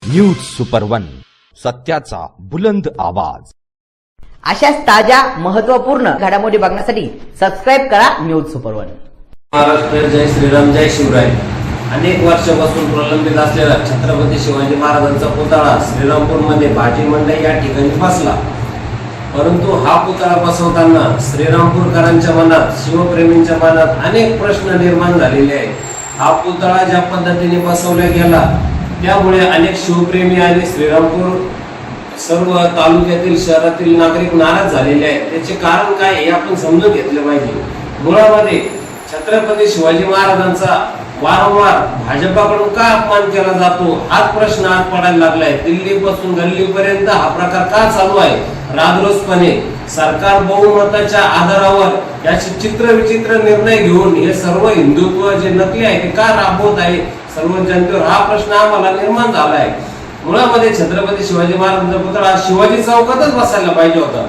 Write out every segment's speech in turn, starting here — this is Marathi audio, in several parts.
न्यूज सुपर वन, सत्याचा बुलंद आवाज। अशाच ताज्या महत्त्वपूर्ण घडामोडी बघण्यासाठी सबस्क्राइब करा न्यूज सुपर वन। महाराष्ट्र जय श्रीराम जय शिवराय। अनेक वर्षापासून प्रलंबित असलेला छत्रपती शिवाजी महाराजांचा पुतळा श्रीरामपूरमध्ये भाजी मंडई या ठिकाणी बसला, परंतु हा पुतळा बसवताना श्रीरामपूरकरांच्या मनात, शिवप्रेमींच्या मनात अनेक प्रश्न निर्माण झालेले आहेत। हा पुतळा ज्या पद्धतीने बसवला गेला त्यामुळे अनेक शिवप्रेमी आणि श्रीरामपूर सर्व तालुक्यातील शहरातील नागरिक नाराज झालेले आहेत। त्याचे कारण काय हे आपण समजून घेतले पाहिजे। मुळामध्ये छत्रपती शिवाजी महाराजांचा वारंवार भाजपाकडून का अपमान केला जातो हाच प्रश्न आज पडायला लागलाय। दिल्लीपासून गल्लीपर्यंत हा प्रकार का चालू आहे? राजरोसपणे सरकार बहुमताच्या आधारावर याचे चित्र विचित्र निर्णय घेऊन हे सर्व हिंदुत्व जे नकली आहे ते का राबवत आहे सर्व जनतेवर, हा प्रश्न आम्हाला निर्माण झाला आहे। मुळामध्ये छत्रपती शिवाजी महाराजांचा पुतळा शिवाजी चौकातच बसायला पाहिजे होता,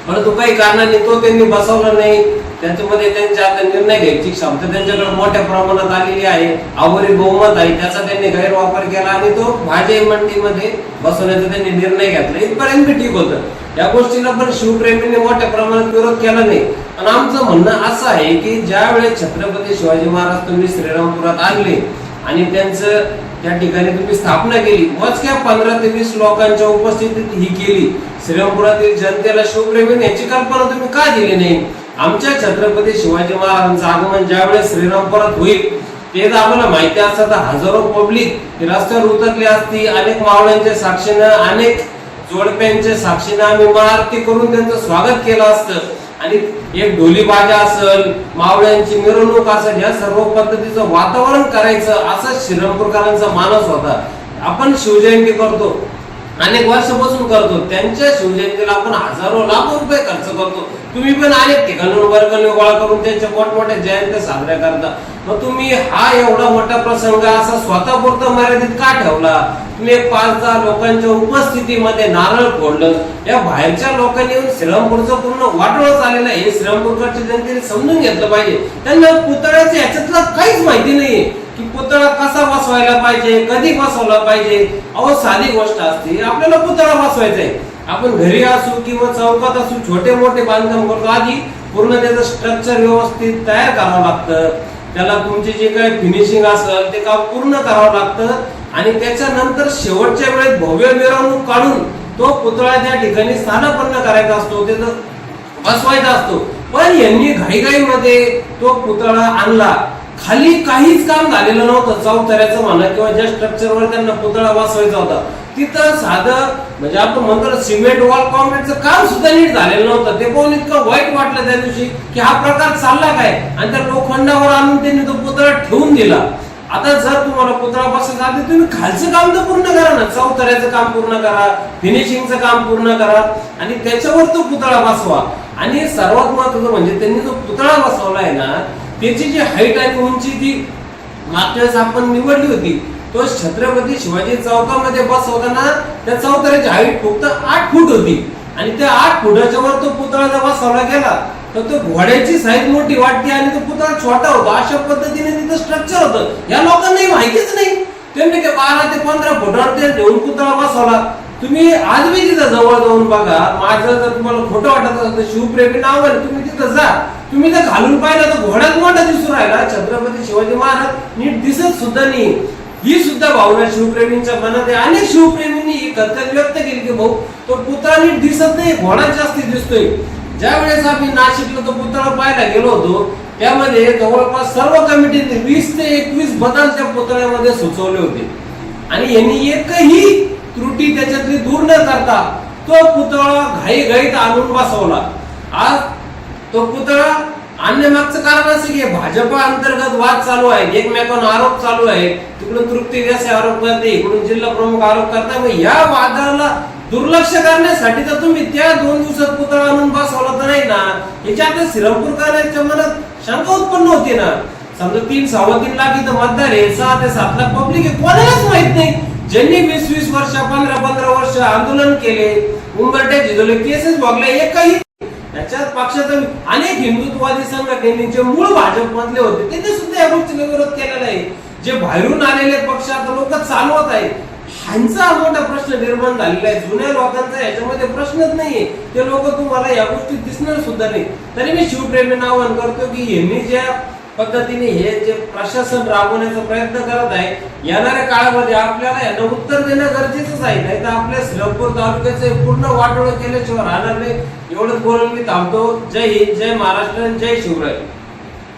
परंतु काही कारणांनी तो त्यांनी बसवला नाही। त्याच्यामध्ये त्यांच्या आता निर्णय घ्यायची क्षमता त्यांच्याकडे मोठ्या प्रमाणात आलेली आहे, अवरी बहुमत आहे, त्याचा त्यांनी गैरवापर केला आणि तो भाजी मंडईमध्ये बसवण्याचा त्यांनी निर्णय घेतला। इथपर्यंत ठीक होतं। या गोष्टीला पण शिवप्रेमींनी मोठ्या प्रमाणात विरोध केला नाही। पण आमचं म्हणणं असं आहे की ज्या वेळेस छत्रपती शिवाजी महाराज तुम्ही श्रीरामपुरात आणले आणि त्यांचं त्या ठिकाणी तुम्ही स्थापना केली, मोजक्या 15 ते 20 लोकांच्या उपस्थितीत ही केली, श्रीरामपुरातील जनतेला शिवप्रेमी याची कल्पना तुम्ही का दिली नाही? आमच्या छत्रपती शिवाजी महाराजांचं आगमन ज्यावेळेस श्रीरामपुरात होईल ते आम्हाला माहिती असतं तर हजारो पब्लिक रस्त्यावर उतरली असती। अनेक मावळ्यांच्या साक्षीनं, अनेक जोडप्यांच्या साक्षीनं आम्ही महाआरती करून त्यांचं स्वागत केलं असतं आणि एक ढोली बाजा असेल, मावळ्यांची मिरवणूक असेल, या सर्व पद्धतीचं वातावरण करायचं असा श्रीरामपूरकरांचा मानस होता। आपण शिवजयंती करतो, अनेक वर्षापासून करतो, त्यांच्या शिवजयंतीला आपण हजारो लाखो रुपये खर्च करतो। तुम्ही पण अनेक ठिकाणून वर्गणी गोळा करून त्यांच्या मोठमोठ्या जयंत्या साजऱ्या करता, मग तुम्ही हा एवढा मोठा प्रसंग असा स्वतःपुरता मर्यादित का ठेवला? तुम्ही 5-10 लोकांच्या उपस्थितीमध्ये नारळ फोडलं, या बाहेरच्या लोकांनी येऊन श्रीरामपूरचं पूर्ण वाटोळ चाललेलं आहे। श्रीरामपूरच्या जनतेने समजून घेतलं पाहिजे। त्यांना पुतळ्याचं याच्यातलं काहीच माहिती नाहीये की पुतळा कसा बसवायला पाहिजे, कधी बसवला पाहिजे। अहो साधी गोष्ट असते, आपल्याला पुतळा बसवायचा आहे, आपण घरी असू किंवा चौकात असू छोटे मोठे बांधकाम करतो, आधी पूर्ण त्याचं स्ट्रक्चर व्यवस्थित तयार करावं लागतं, त्याला तुमची जे काही फिनिशिंग असेल ते काम पूर्ण करावं लागतं आणि त्याच्यानंतर शेवटच्या वेळेस भव्य मिरवणूक काढून तो पुतळा त्या ठिकाणी स्थानापन्न करायचा असतो, त्याचं बसवायचा असतो। पण यांनी घाईघाईमध्ये तो पुतळा आणला, खाली काहीच काम झालेलं नव्हतं, चौथऱ्याचं म्हणा किंवा ज्या स्ट्रक्चरवर त्यांना पुतळा बसवायचा होता तिथं साधं म्हणजे आपण म्हणतो सिमेंट वॉल कॉन्क्रीटचं काम सुद्धा नीट झालेलं नव्हतं। ते पाहून इतकं वाईट वाटलं त्या दिवशी की हा प्रकार चालला काय, आणि त्या लोखंडावर आणून त्यांनी तो पुतळा ठेवून दिला। आता जर तुम्हाला पुतळा बसवायचा आहे तुम्ही खालचं काम तर पूर्ण करा ना, चौथऱ्याचं काम पूर्ण करा, फिनिशिंगचं काम पूर्ण करा आणि त्याच्यावर तो पुतळा बसवा। आणि सर्वात महत्त्वाचं म्हणजे त्यांनी जो पुतळा बसवला आहे ना त्याची जी हाईट आणि उंची ती मागच्या वेळेस आपण निवडली होती, तो छत्रपती शिवाजी चौकामध्ये बसवताना त्या चौथऱ्याची हाईट फक्त 8 फूट होती आणि त्या 8 फुटाच्या वर तो पुतळा जर बसवला गेला तर तो घोड्याची साईज मोठी वाटते आणि तो पुतळा छोटा होतो। अशा पद्धतीने तिथं स्ट्रक्चर होतं, या लोकांना माहितीच नाही। त्यांनी ते 12 ते 15 फुटावर ते घेऊन पुतळा बसवला। तुम्ही आज मी तिथं जवळ जाऊन बघा, माझं जर तुम्हाला खोटं वाटत असेल तर शिवप्रेमी नाव आहे, तुम्ही तिथं जा, तुम्ही तर घालून पाहिलं तर घोड्यात मोठा दिसून राहिला, छत्रपती शिवाजी महाराज नीट दिसत सुद्धा नाही। ही सुद्धा भावना शिवप्रेमींच्या मनात आहे। अनेक शिवप्रेमींनी ही कर्तव्य व्यक्त केली की भाऊ तो पुतळा नीट दिसत नाही, घोडा जास्ती दिसतोय। ज्या वेळेस आम्ही नाशिकला तो पुतळा पाहायला गेलो होतो त्यामध्ये जवळपास सर्व कमिटीने 20 ते 21 बदल त्या पुतळ्यामध्ये सुचवले होते आणि यांनी एकही त्रुटी त्याच्यातली दूर न करता तो पुतळा घाईघाईत आणून बसवला। आज तो पुतळा आणण्यामागचं कारण असं की भाजपा अंतर्गत वाद चालू आहे, एकमेकांवर आरोप चालू आहे, तिकडून तृप्ती देसाई आरोप करते, इकडून जिल्हा प्रमुख आरोप करतात। मग या वादाला दुर्लक्ष करण्यासाठी तर तुम्ही त्या 2 दिवसात पुतळा आणून बसवला तर नाही ना, याच्यात श्रीरामपूरकरांच्या मनात शंका उत्पन्न होती ना। समजा 3-3.25 लाख इथं मतदार आहे, 6 ते 7 लाख पब्लिक आहे, कोणालाच माहित नाही। ज्यांनी 20-20 वर्ष 15-15 वर्ष आंदोलन केले, उंबरठ्या झिजवले, केसेस भोगले, एकही त्याच्यात पक्षाचा अनेक हिंदुत्ववादी संघटनेचे जे मूळ भाजप मधले होते त्यांनी सुद्धा या गोष्टीला विरोध केलेला आहे। जे बाहेरून आलेले पक्ष आता लोक चालवत आहेत, ह्यांचा मोठा प्रश्न निर्माण झालेला आहे. जुन्या लोकांचा याच्यामध्ये प्रश्नच नाहीये. ते लोक तुम्हाला या गोष्टी दिसणार सुद्धा नाही. तरी मी शिवप्रेमींना आवाहन करतो की यांनी ज्या पद्धतीने हे जे प्रशासन राबवण्याचा प्रयत्न करत आहे, येणाऱ्या काळामध्ये आपल्याला यांना उत्तर देणं गरजेचंच आहे. नाही तर आपल्या श्रीरामपूर तालुक्याचे पूर्ण वाटोळं केल्याशिवाय राहणार नाही. एवढंच बोलून मी थांबतो. जय हिंद, जय महाराष्ट्र, जय शिवराय.